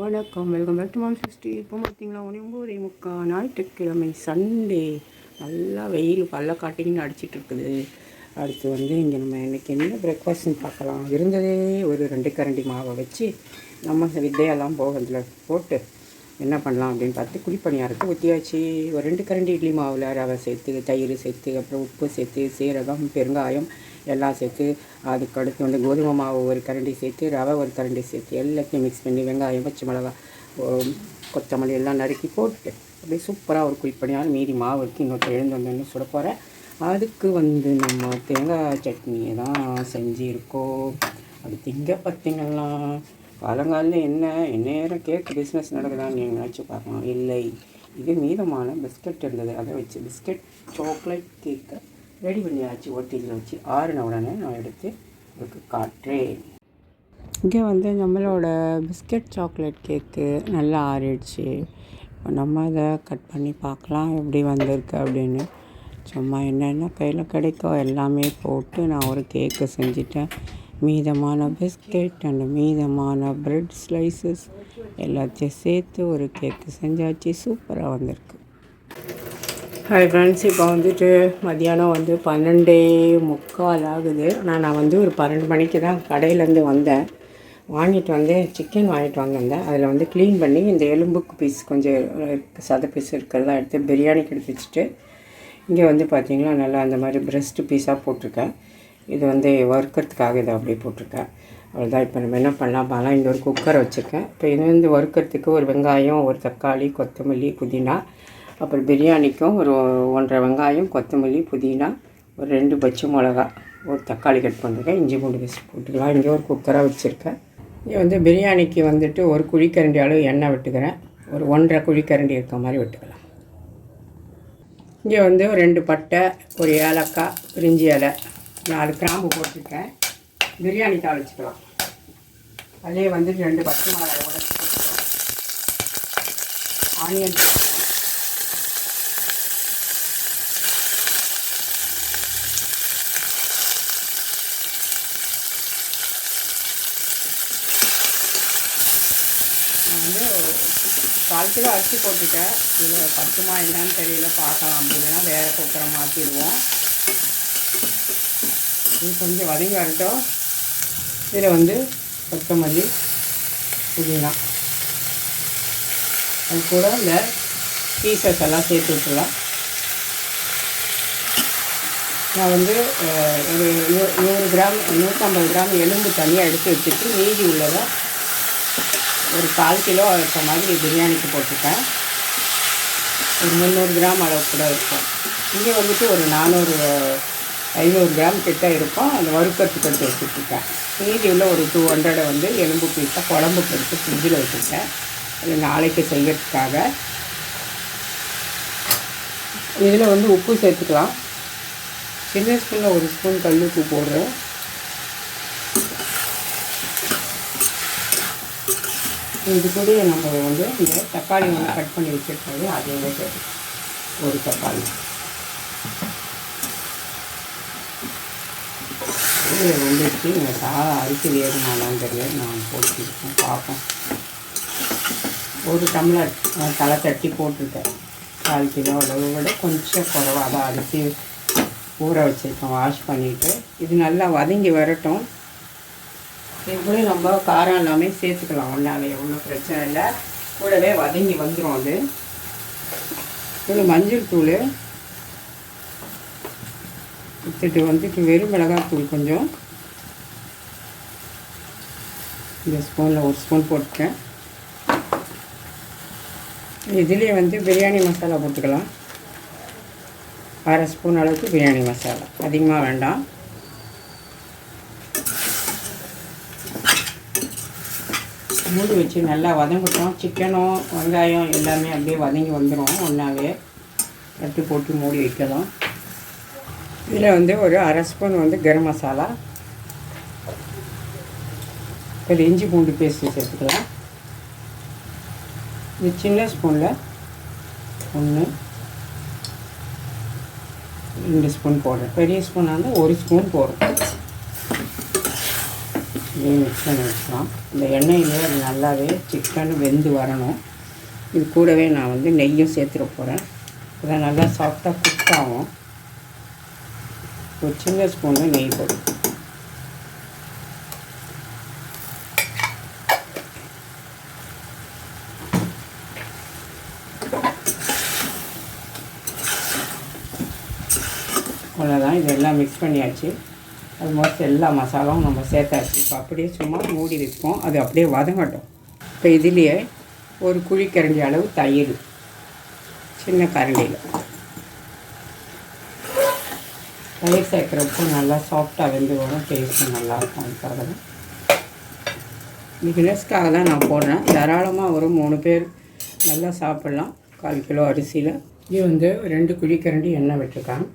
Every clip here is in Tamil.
வணக்கம். Welcome back to mom 60. இப்போ பார்த்தீங்களா 9:45 ஞாயிற்றுக்கிழமை சண்டே. நல்லா வெயில் பல்ல காட்டின்னு அடிச்சிட்டு இருக்குது. அடுத்து வந்து இங்கே நம்ம இன்றைக்கி என்ன பிரேக்ஃபாஸ்ட்னு பார்க்கலாம். இருந்ததே ஒரு 2 கரண்டி மாவை வச்சு நம்ம வித்தையெல்லாம் போகிறதுல போட்டு என்ன பண்ணலாம் அப்படின்னு பார்த்து குழிப்பணியாரத்தை ஊற்றியாச்சு. ஒரு 2 கரண்டி இட்லி மாவில் ரவை சேர்த்து, தயிர் சேர்த்து, அப்புறம் உப்பு சேர்த்து, சீரகம், பெருங்காயம் எல்லாம் சேர்த்து, அதுக்கு அடுத்து வந்து கோதுமை மாவு ஒரு கரண்டி சேர்த்து, ரவை ஒரு கரண்டி சேர்த்து எல்லாத்தையும் மிக்ஸ் பண்ணி வெங்காயம், பச்சை மிளகா, கொத்தமல்லி எல்லாம் நறுக்கி போட்டு அப்படியே சூப்பராக ஒரு குழிப்பணியாரம் மீதி மாவு இருக்குது. இன்னொரு எழுந்து வந்தோன்னு சுட போகிறேன். அதுக்கு வந்து நம்ம தேங்காய் சட்னியை தான் செஞ்சுருக்கோம். அது திங்க பார்த்தீங்கன்னா காலங்காலில் என்ன நேரம் கேக் பிஸ்னஸ் நடக்குதான்னு நீங்கள் நினச்சி பார்க்கலாம். இல்லை, இது மீதமான பிஸ்கட் இருந்தது, அதை வச்சு பிஸ்கட் சாக்லேட் கேக்கை ரெடி பண்ணியாச்சு. ஒட்டியில் வச்சு ஆறுன உடனே நான் எடுத்து உங்களுக்கு காட்டுறேன். இங்கே வந்து நம்மளோட பிஸ்கட் சாக்லேட் கேக்கு நல்லா ஆறிடுச்சு. இப்போ நம்ம அதை கட் பண்ணி பார்க்கலாம் எப்படி வந்திருக்கு அப்படின்னு. சும்மா என்னென்ன கையில் கிடைக்கோ எல்லாமே போட்டு நான் ஒரு கேக்கு செஞ்சிட்டேன். மீதமான பிஸ்கெட் அண்ட் மீதமான ப்ரெட் ஸ்லைசஸ் எல்லாத்தையும் சேர்த்து ஒரு கேக்கு செஞ்சாச்சு. சூப்பராக வந்திருக்கு. ஹாய் ஃப்ரெண்ட்ஸ், இப்போ வந்துட்டு மதியானம் வந்து 12:45 ஆகுது. நான் வந்து ஒரு 12 மணிக்கு தான் கடையிலேருந்து வந்தேன். வாங்கிட்டு வந்து சிக்கன் வாங்கிட்டு வந்திருந்தேன். அதில் வந்து க்ளீன் பண்ணி இந்த எலும்புக்கு பீஸ் கொஞ்சம் சத பீஸ் இருக்கிறதா எடுத்து பிரியாணிக்கு எடுத்து வச்சுட்டு, இங்கே வந்து பார்த்திங்கன்னா நல்லா அந்த மாதிரி ப்ரெஸ்ட்டு பீஸாக போட்டிருக்கேன். இது வந்து வறுக்கிறதுக்காக இதை அப்படியே போட்டிருக்கேன். அவ்வளோதான். இப்போ நம்ம என்ன பண்ணலாம், இங்கே ஒரு குக்கரை வச்சுருக்கேன். இப்போ இது வந்து வறுக்கிறதுக்கு ஒரு வெங்காயம், ஒரு தக்காளி, கொத்தமல்லி, புதினா, அப்புறம் பிரியாணிக்கும் ஒரு 1.5 வெங்காயம், கொத்தமல்லி, புதினா, ஒரு 2 பச்சை மிளகா, ஒரு தக்காளி கட் பண்ணிருக்கேன். இஞ்சி பூண்டு பேஸ்ட் போட்டுக்கலாம். இங்கே ஒரு குக்கராக வச்சுருக்கேன். இங்கே வந்து பிரியாணிக்கு வந்துட்டு ஒரு குழிக்கரண்டி அளவு எண்ணெய் விட்டுக்கிறேன். ஒரு 1.5 குழிக்கரண்டி இருக்க மாதிரி விட்டுக்கலாம். இங்கே வந்து 2 பட்டை, ஒரு ஏலக்காய், பிரிஞ்சி இலை, 4 கிராம்பு போட்டிருக்கேன். பிரியாணி தாளிச்சிக்கலாம். அதே வந்து 2 பச்சை மிளகாய் உடச்சி ஆனியன் போட்டுக்கலாம். வந்து 1/4 கிலோ அரிசி போட்டுட்டேன். இது பத்துமா என்னன்னு தெரியல, பார்க்கலாம். அப்படின்னா வேறு குக்கரை மாற்றிடுவோம். இது கொஞ்சம் வதங்கி வரட்டும். இதில் வந்து கொத்தமல்லி, புதினா, அது கூட இந்த பீசஸ் எல்லாம் சேர்த்து விட்டுலாம். நான் வந்து ஒரு 100 கிராம் 150 கிராம் எலும்பு தனியாக எடுத்து வச்சுட்டு மீதி உள்ளதை ஒரு 1/4 கிலோ இருக்க மாதிரி பிரியாணிக்கு போட்டுட்டேன். ஒரு 300 கிராம் அளவு கூட இருக்கும். இங்கே வந்துட்டு ஒரு 400-500 கிராம் கிட்ட இருக்கும். அந்த வறுக்கிறதுக்கு எடுத்து வச்சுட்ருக்கேன். மீதி உள்ள ஒரு 200 வந்து எலும்பு பீஸாக குழம்புக்கு எடுத்து ஃப்ரிட்ஜில் வச்சுருக்கேன். அது நாளைக்கு செய்யறதுக்காக. இதில் வந்து உப்பு சேர்த்துக்கலாம். சின்ன ஸ்பூனில் 1 ஸ்பூன் கல் உப்பு போடுறேன். இது கூட நம்ம வந்து இந்த தக்காளி வந்து கட் பண்ணி வச்சுருக்கோம். அதே வந்து ஒரு தக்காளி இது வந்துட்டு இந்த அரிசி வேகமானான்னு தெரியாது, நான் போட்டுருக்கேன். பார்ப்போம். ஒரு டம்ளர் தலை தட்டி போட்டிருக்கேன். 1/4 கிலோ அளவு விட கொஞ்சம் குறைவாக தான் அரிசி ஊற வச்சுருக்கேன். வாஷ் பண்ணிவிட்டு இது நல்லா வதங்கி வரட்டும். இது கூட நம்ம காரம் எல்லாமே சேர்த்துக்கலாம். ஒன்றாவே ஒன்றும் பிரச்சனை இல்லை. கூடவே வதங்கி வந்துடும். அது இதில் மஞ்சள் தூள் எடுத்துட்டு வந்துட்டு வெறும் மிளகாய் தூள் கொஞ்சம் இந்த ஸ்பூனில் 1 ஸ்பூன் போட்டுக்கேன். இதுலேயே வந்து பிரியாணி மசாலா போட்டுக்கலாம். 1/2 ஸ்பூன் அளவுக்கு பிரியாணி மசாலா, அதிகமாக வேண்டாம். மூடி வச்சு நல்லா வதங்கட்டும். சிக்கனும் வெங்காயம் எல்லாமே அப்படியே வதங்கி வந்துடும். ஒன்றாவே தட்டி போட்டு மூடி வைக்கலாம். இதில் வந்து ஒரு 1/2 ஸ்பூன் வந்து கரம் மசாலா, ஒரு இஞ்சி பூண்டு பேஸ்ட்டு சேர்த்துக்கலாம். இது சின்ன ஸ்பூனில் 1 2 ஸ்பூன் போடுறேன். பெரிய ஸ்பூனாக இருந்தால் 1 ஸ்பூன் போடுறேன். மிக்ஸ் பண்ணி வச்சுக்கலாம். இந்த எண்ணெயிலே அது நல்லாவே சிக்கன் வெந்து வரணும். இது கூடவே நான் வந்து நெய்யும் சேர்த்துட போகிறேன். இதை நல்லா சாஃப்டாக குக் ஆகும். ஒரு சின்ன ஸ்பூனில் நெய் போடும். அவ்வளோதான். இதெல்லாம் மிக்ஸ் பண்ணியாச்சு. ஆல்மோஸ்ட் எல்லா மசாலாவும் நம்ம சேர்த்தாச்சு. இப்போ அப்படியே சும்மா மூடி வைப்போம். அது அப்படியே வதங்கட்டும். இப்போ இதுலேயே ஒரு குழிக்கரண்டி அளவு தயிர், சின்ன கரண்டியில் தயிர் சேர்க்குறப்போ நல்லா சாஃப்டாக வெந்து வரும். டேஸ்ட்டு நல்லாயிருக்கும். அதுக்காக தான் பிகினர்ஸ்க்காக தான் நான் போடுறேன். தாராளமாக ஒரு 3 பேர் நல்லா சாப்பிட்லாம். 1/4 கிலோ அரிசியில். இது வந்து 2 குழிக்கரண்டி எண்ணெய் விட்டுருக்காங்க.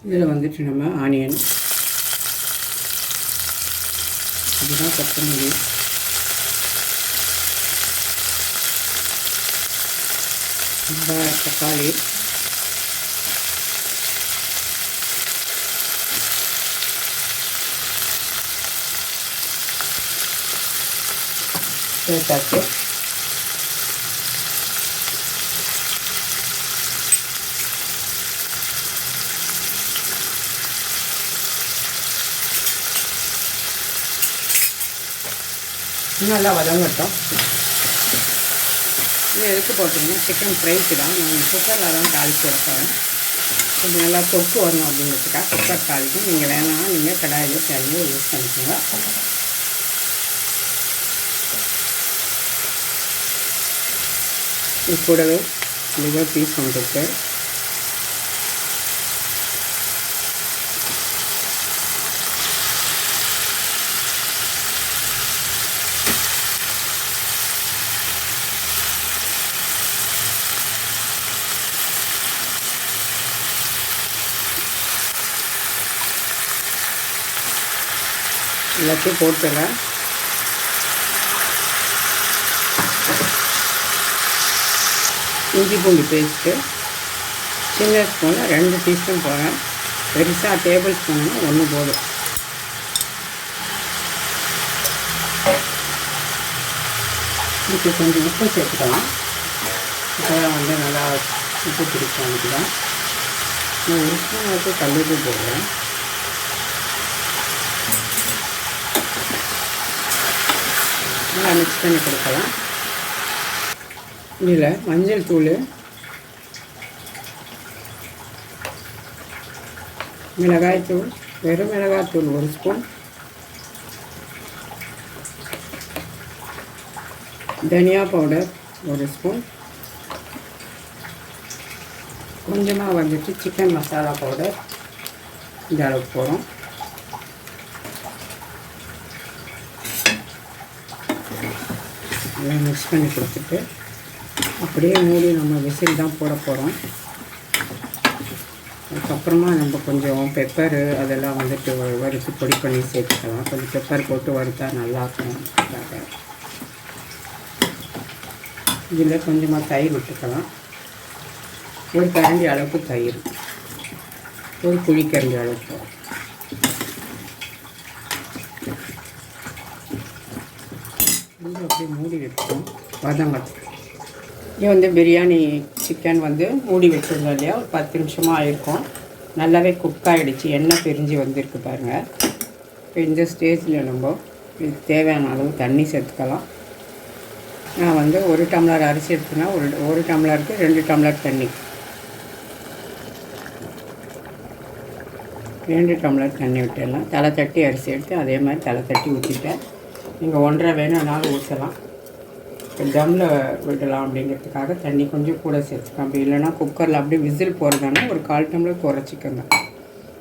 இதில் வந்துட்டு நம்ம ஆனியன், இதுதான் கொத்தமல்லி, தக்காளி, சேர்த்தாச்சு. நல்லா வதங்கட்டும். இது எதுக்கு போட்டிங்கன்னா சிக்கன் ஃப்ரைக்கு தான். நான் குக்கரில் தான் தாளித்து விட போகிறேன். கொஞ்சம் நல்லா தொக்கு வரணும் அப்படிங்கிறதுக்காக குக்கர் தாளிக்கும். நீங்கள் வேணாம், நீங்கள் கடாயிலே தண்ணியை யூஸ் பண்ணிக்கோங்க. இது கூடவே லிவர் பீஸ் வந்துருக்கு. எல்லாத்தையும் போட்டுறேன். இஞ்சி பூண்டு பேஸ்ட்டு சின்ன ஸ்பூனில் 2 டீஸ்பூன் போடுறேன். பெருசாக டேபிள் ஸ்பூன்னா 1 போதும். இதுக்கு கொஞ்சம் உப்பு சேர்த்துக்கலாம். இப்போ வந்து நல்லா உப்பு பிடிக்கும். அதுக்கு தான் நான் 1 ஸ்பூன் வரைக்கும் கல்லுப்பு போடுறேன். நல்லா மிக்ஸ் பண்ணி கொடுக்கலாம். இதில் மஞ்சள் தூள், மிளகாய்த்தூள், வெறும் மிளகாய்த்தூள் 1 ஸ்பூன், தனியா பவுடர் 1 ஸ்பூன், கொஞ்சமாக வந்துட்டு சிக்கன் மசாலா பவுடர் இந்த அளவுக்கு போகிறோம். நல்லா மிக்ஸ் பண்ணி கொடுத்துட்டு அப்படியே மூடி நம்ம விசில் தான் போட போகிறோம். அதுக்கப்புறமா நம்ம கொஞ்சம் பெப்பரு அதெல்லாம் வந்துட்டு வறுத்து பொடி பண்ணி சேர்த்துக்கலாம். கொஞ்சம் பெப்பர் போட்டு வறுத்தா நல்லாயிருக்கும். இதில் கொஞ்சமாக தயிர் விட்டுக்கலாம். 1 கரண்டி அளவுக்கு தயிர், 1 குழிக்கரண்டி அளவுக்கு. அப்படியே மூடி வைப்போம். வதங்கட்டும். இது வந்து பிரியாணி சிக்கன் வந்து மூடி வச்சுருந்தோம் இல்லையா, ஒரு 10 நிமிஷமாக ஆகிருக்கும். நல்லாவே குக் ஆகிடுச்சு. எண்ணெய் பிரிஞ்சு வந்திருக்கு பாருங்கள். இப்போ இந்த ஸ்டேஜில் நம்ம இதுக்கு தேவையான அளவு தண்ணி சேர்த்துக்கலாம். நான் வந்து 1 டம்ளர் அரிசி எடுத்துனா ஒரு டம்ளருக்கு 2 டம்ளர் தண்ணி, 2 டம்ளர் தண்ணி விட்டுடலாம். தலை தட்டி அரிசி எடுத்து அதே மாதிரி தலை தட்டி ஊற்றிட்டேன். நீங்கள் 1.5 வேணும்னாலும் ஊற்றலாம். தம்மில் விடலாம் அப்படிங்கிறதுக்காக தண்ணி கொஞ்சம் கூட சேர்த்துக்கலாம். அப்படி இல்லைனா குக்கரில் அப்படியே விசில் போகிறதானா ஒரு 1/4 டம்ளர் குறைச்சிக்கோங்க.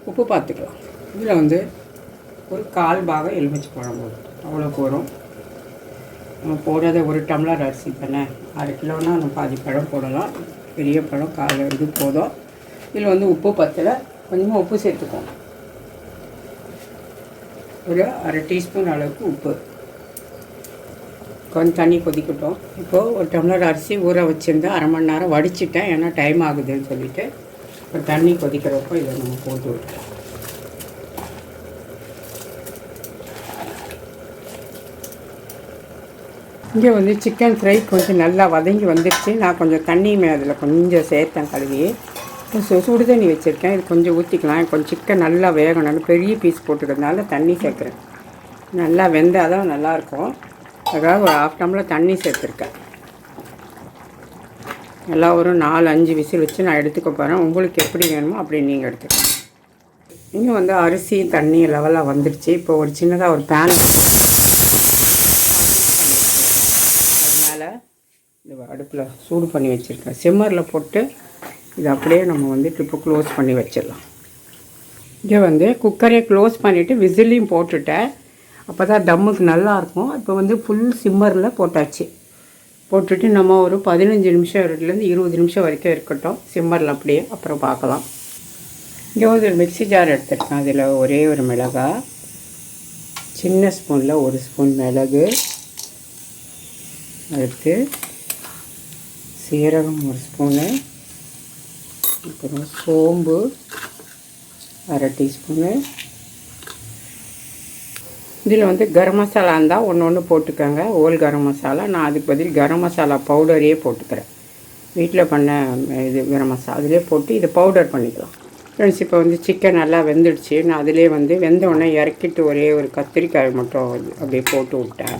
உப்பு பார்த்துக்கலாம். இதில் வந்து ஒரு 1/4 பாகம் எலுமிச்சை பழம் போடும். அவ்வளோக்கு வரும். நம்ம போடுறத 1 டம்ளர் அரிசி தானே, 1/2 கிலோன்னா நம்ம பாதி பழம் போடலாம். பெரிய பழம் 1/4 இது போதும். இதில் வந்து உப்பு பத்தலை, கொஞ்சமாக உப்பு சேர்த்துக்கோங்க. ஒரு 1/2 டீஸ்பூன் அளவுக்கு உப்பு. கொஞ்சம் தண்ணி கொதிக்கட்டும். இப்போது 1 டம்ளர் அரிசி ஊற வச்சுருந்தேன். 1/2 மணி நேரம் வடிச்சிட்டேன். ஏன்னா டைம் ஆகுதுன்னு சொல்லிவிட்டு. இப்போ தண்ணி கொதிக்கிறப்போ இதை நம்ம போட்டு விட்டுறோம். இங்கே வந்து சிக்கன் ஃப்ரை கொஞ்சம் நல்லா வதங்கி வந்துடுச்சு. நான் கொஞ்சம் தண்ணியுமே அதில் கொஞ்சம் சேர்த்தேன் கழுவி. சுடு தண்ணி வச்சுருக்கேன். இது கொஞ்சம் ஊற்றிக்கலாம். கொஞ்சம் சிக்கன் நல்லா வேகணும். பெரிய பீஸ் போட்டுக்கிறதுனால தண்ணி சேர்க்குறேன். நல்லா வெந்தால் தான் நல்லாயிருக்கும். அதுக்காக ஒரு 1/2 டம்ளர் தண்ணி சேர்த்துருக்கேன். எல்லாம் ஒரு 4-5 விசில் வச்சு நான் எடுத்துக்க போகிறேன். உங்களுக்கு எப்படி வேணுமோ அப்படி நீங்கள் எடுத்துக்கலாம். இங்கே வந்து அரிசி தண்ணி லெவலாக வந்துடுச்சு. இப்போ ஒரு சின்னதாக ஒரு பேன் அது மேலே இது அடுப்பில் சூடு பண்ணி வச்சுருக்கேன். சிம்மரில் போட்டு இது அப்படியே நம்ம வந்து இப்போ க்ளோஸ் பண்ணி வச்சிடலாம். இங்கே வந்து குக்கரை க்ளோஸ் பண்ணிவிட்டு விசிலையும் போட்டுட்டேன். அப்போ தான் தம்முக்கு நல்லாயிருக்கும். இப்போ வந்து ஃபுல் சிம்மரில் போட்டாச்சு. போட்டுட்டு நம்ம ஒரு 15 நிமிஷம் 20 நிமிஷம் வரைக்கும் இருக்கட்டும் சிம்மரில் அப்படியே. அப்புறம் பார்க்கலாம். இங்கே வந்து ஒரு மிக்ஸி ஜார் எடுத்துருக்கேன். அதில் ஒரே ஒரு மிளகாய், சின்ன ஸ்பூனில் 1 ஸ்பூன் மிளகு எடுத்து, சீரகம் 1 ஸ்பூனு, அப்புறம் சோம்பு 1/2 டீஸ்பூனு. இதில் வந்து கரம் மசாலா இருந்தால் ஒன்று போட்டுக்கோங்க. ஓல் கரம் மசாலா. நான் அதுக்கு பதில் கரம் மசாலா பவுடரையே போட்டுக்கிறேன். வீட்டில் பண்ண இது கரம் மசாலா அதிலே போட்டு இதை பவுடர் பண்ணிக்கலாம். ஃப்ரெண்ட்ஸ், இப்போ வந்து சிக்கன் நல்லா வெந்துடுச்சு. நான் அதிலே வந்து வெந்தவுடனே இறக்கிட்டு ஒரே ஒரு கத்திரிக்காய் மட்டும் அப்படியே போட்டு விட்டேன்.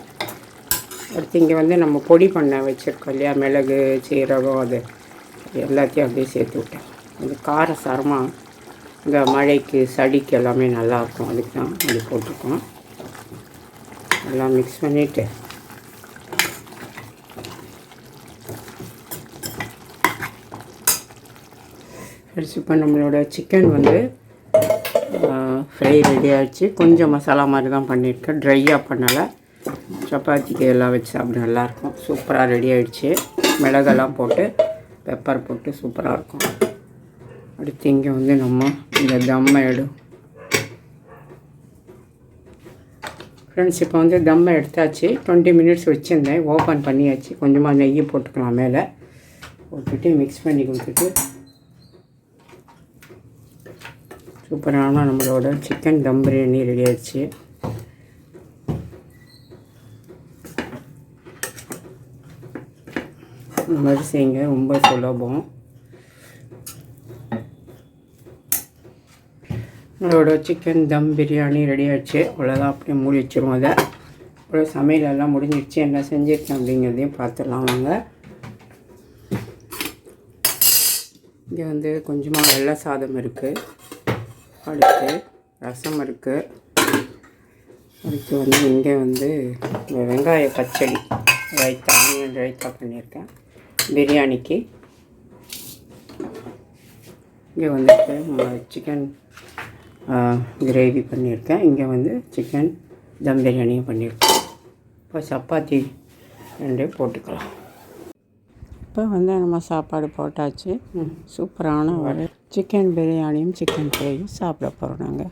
அடுத்து இங்கே வந்து நம்ம பொடி பண்ண வச்சுருக்கோம் இல்லையா, மிளகு சீரகம், அது எல்லாத்தையும் அப்படியே சேர்த்து விட்டேன். அது காரசாரமாக இந்த மழைக்கு சளிக்கு எல்லாமே நல்லாயிருக்கும். அதுக்கு தான் அது போட்டிருக்கோம். எல்லாம் மிக்ஸ் பண்ணிவிட்டு ஃப்ரெண்ட்ஸ், இப்போ நம்மளோட சிக்கன் வந்து ஃப்ரை ரெடி ஆகிடுச்சு. கொஞ்சம் மசாலா மாதிரி தான் பண்ணியிருக்கேன், ட்ரையாக பண்ணலை. சப்பாத்திக்கு எல்லாம் வச்சு சாப்பிட நல்லாயிருக்கும். சூப்பராக ரெடி ஆகிடுச்சு. மிளகெல்லாம் போட்டு பெப்பர் போட்டு சூப்பராக இருக்கும். அடுத்து இங்கே வந்து நம்ம இந்த தம்மை ஃப்ரெண்ட்ஸ், இப்போ வந்து தம்மை எடுத்தாச்சு. 20 மினிட்ஸ் வச்சுருந்தேன். ஓப்பன் பண்ணியாச்சு. கொஞ்சமாக நெய் போட்டுக்கலாம் மேலே. போட்டுட்டு மிக்ஸ் பண்ணி கொடுத்துட்டு சூப்பரான நம்மளோட சிக்கன் தம் பிரியாணி ரெடி ஆகிடுச்சு. இந்த மாதிரி செய்யுங்க, ரொம்ப சுலபம். நம்மளோட சிக்கன் தம் பிரியாணி ரெடி ஆகிடுச்சு. அவ்வளோதான், அப்படியே மூடி வச்சுருவோம். அதை அவ்வளோ சமையலெல்லாம் முடிஞ்சிடுச்சு. என்ன செஞ்சுருக்கேன் அப்படிங்கிறதையும் பார்த்துடலாம் வாங்க. இங்கே வந்து கொஞ்சமாக வெள்ளை சாதம் இருக்குது. அடுத்து ரசம் இருக்குது. அடுத்து வந்து இங்கே வந்து வெங்காய பச்சடி ரைத்தா, ஆனியன் ரைத்தா பண்ணியிருக்கேன் பிரியாணிக்கு. இங்கே வந்துட்டு சிக்கன் கிரேவி பண்ணியிருக்கேன். இங்கே வந்து சிக்கன் தம் பிரியாணியும் பண்ணியிருக்கேன். இப்போ சப்பாத்தி 2 போட்டுக்கலாம். இப்போ வந்து நம்ம சாப்பாடு போட்டாச்சு. சூப்பரான ஒரு சிக்கன் பிரியாணியும் சிக்கன் ஃப்ரையும் சாப்பிட போகிறோம் நாங்கள்.